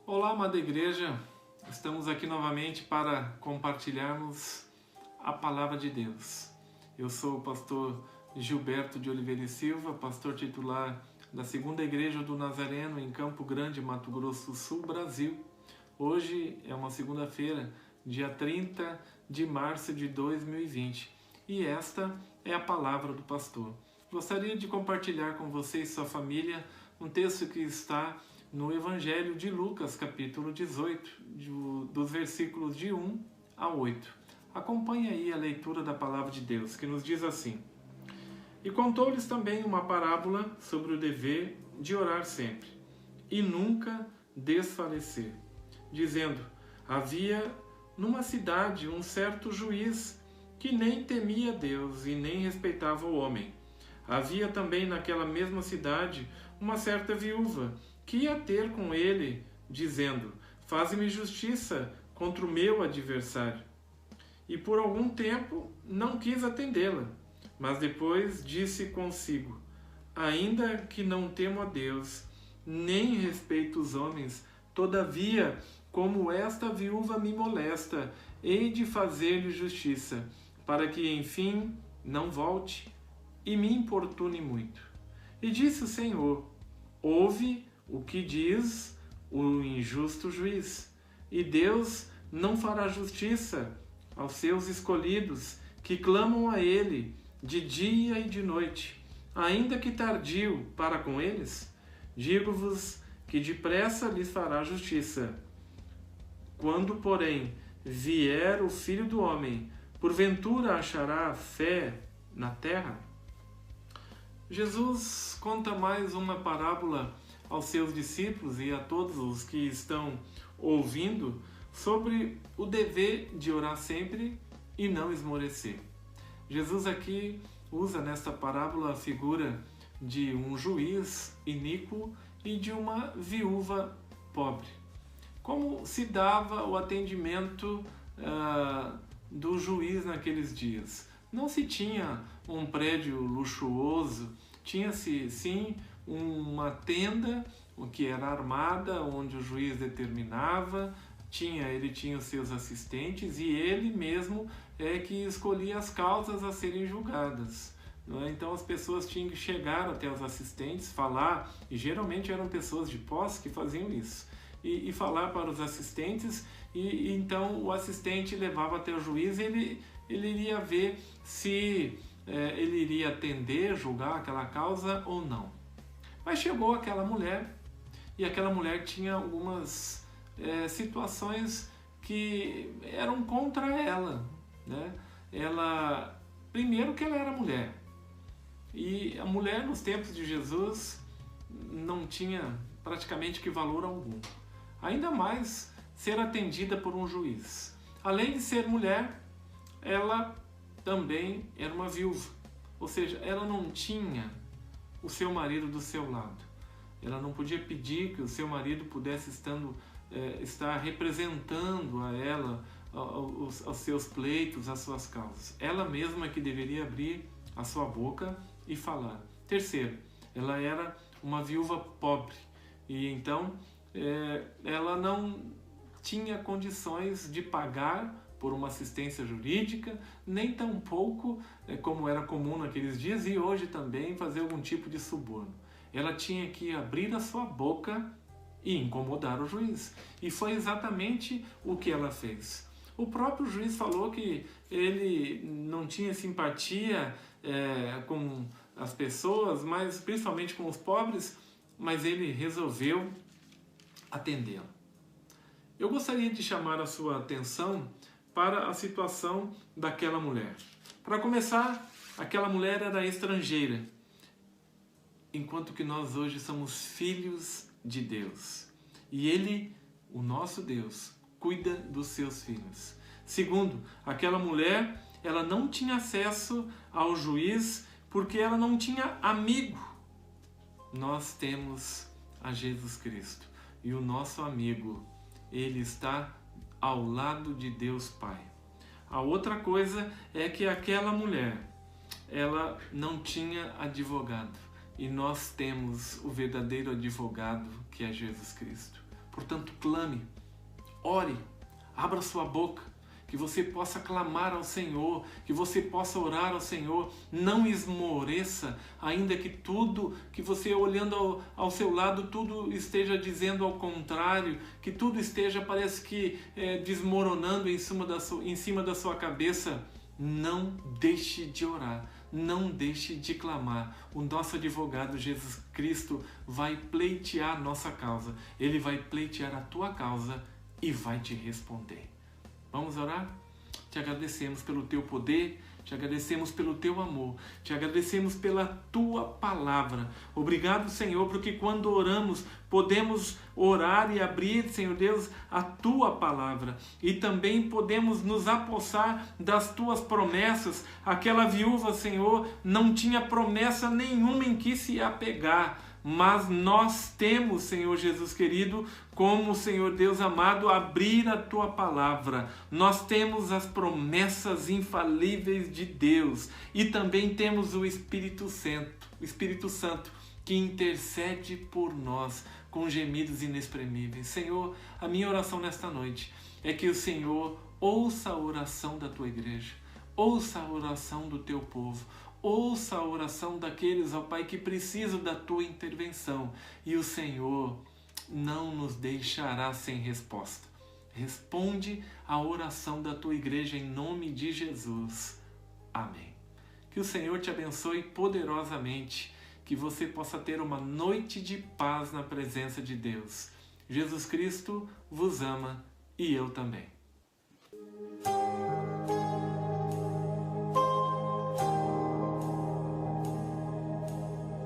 Olá, amada igreja, estamos aqui novamente para compartilharmos a palavra de Deus. Eu sou o pastor Gilberto de Oliveira e Silva, pastor titular da Segunda Igreja do Nazareno em Campo Grande, Mato Grosso do Sul, Brasil. Hoje é uma segunda-feira, dia 30 de março de 2020, e esta é a palavra do pastor. Gostaria de compartilhar com você e sua família um texto que está no Evangelho de Lucas, capítulo 18, dos versículos de 1 a 8. Acompanhe aí a leitura da palavra de Deus, que nos diz assim: E contou-lhes também uma parábola sobre o dever de orar sempre, e nunca desfalecer, dizendo: Havia numa cidade um certo juiz que nem temia Deus e nem respeitava o homem. Havia também naquela mesma cidade uma certa viúva que ia ter com ele, dizendo: Faze-me justiça contra o meu adversário. E por algum tempo não quis atendê-la, mas depois disse consigo: Ainda que não temo a Deus, nem respeito os homens, todavia, como esta viúva me molesta, hei de fazer-lhe justiça, para que, enfim, não volte e me importune muito. E disse o Senhor: Ouve o que diz o injusto juiz, e Deus não fará justiça aos seus escolhidos, que clamam a Ele de dia e de noite, ainda que tardio para com eles? Digo-vos que depressa lhes fará justiça. Quando, porém, vier o Filho do Homem, porventura achará fé na terra? Jesus conta mais uma parábola aos seus discípulos e a todos os que estão ouvindo sobre o dever de orar sempre e não esmorecer. Jesus aqui usa nesta parábola a figura de um juiz iníquo e de uma viúva pobre. Como se dava o atendimento do juiz naqueles dias? Não se tinha um prédio luxuoso, tinha-se sim uma tenda que era armada, onde o juiz determinava, ele tinha os seus assistentes e ele mesmo é que escolhia as causas a serem julgadas. Então as pessoas tinham que chegar até os assistentes, falar, e geralmente eram pessoas de posse que faziam isso, e falar para os assistentes, e então o assistente levava até o juiz e ele iria ver se ele iria atender, julgar aquela causa ou não. Mas chegou aquela mulher, e aquela mulher tinha algumas situações que eram contra ela, né? Primeiro que ela era mulher, e a mulher nos tempos de Jesus não tinha praticamente que valor algum, ainda mais ser atendida por um juiz. Além de ser mulher, ela também era uma viúva, ou seja, ela não tinha o seu marido do seu lado. Ela não podia pedir que o seu marido pudesse estar representando a ela, aos seus pleitos, às suas causas. Ela mesma é que deveria abrir a sua boca e falar. Terceiro, ela era uma viúva pobre, e então ela não tinha condições de pagar por uma assistência jurídica, nem tampouco, como era comum naqueles dias e hoje também, fazer algum tipo de suborno. Ela tinha que abrir a sua boca e incomodar o juiz. E foi exatamente o que ela fez. O próprio juiz falou que ele não tinha simpatia com as pessoas, mas principalmente com os pobres, mas ele resolveu atendê-la. Eu gostaria de chamar a sua atenção para a situação daquela mulher. Para começar, aquela mulher era estrangeira, enquanto que nós hoje somos filhos de Deus. E Ele, o nosso Deus, cuida dos seus filhos. Segundo, aquela mulher, ela não tinha acesso ao juiz porque ela não tinha amigo. Nós temos a Jesus Cristo. E o nosso amigo, ele está ao lado de Deus Pai. A outra coisa é que aquela mulher, ela não tinha advogado. E nós temos o verdadeiro advogado, que é Jesus Cristo. Portanto, clame, ore, abra sua boca, que você possa clamar ao Senhor, que você possa orar ao Senhor. Não esmoreça, ainda que tudo, que você olhando ao seu lado, tudo esteja dizendo ao contrário, que tudo esteja, parece que desmoronando em cima da sua cabeça. Não deixe de orar, não deixe de clamar. O nosso advogado Jesus Cristo vai pleitear nossa causa. Ele vai pleitear a tua causa e vai te responder. Vamos orar? Te agradecemos pelo teu poder, te agradecemos pelo teu amor, te agradecemos pela tua palavra. Obrigado, Senhor, porque quando oramos, podemos orar e abrir, Senhor Deus, a tua palavra. E também podemos nos apossar das tuas promessas. Aquela viúva, Senhor, não tinha promessa nenhuma em que se apegar. Mas nós temos, Senhor Jesus querido, como, Senhor Deus amado, abrir a tua palavra. Nós temos as promessas infalíveis de Deus e também temos o Espírito Santo que intercede por nós com gemidos inexprimíveis. Senhor, a minha oração nesta noite é que o Senhor ouça a oração da tua igreja, ouça a oração do teu povo, ouça a oração daqueles, ó Pai, que precisam da tua intervenção. E o Senhor não nos deixará sem resposta. Responde a oração da tua igreja em nome de Jesus. Amém. Que o Senhor te abençoe poderosamente, que você possa ter uma noite de paz na presença de Deus. Jesus Cristo vos ama e eu também.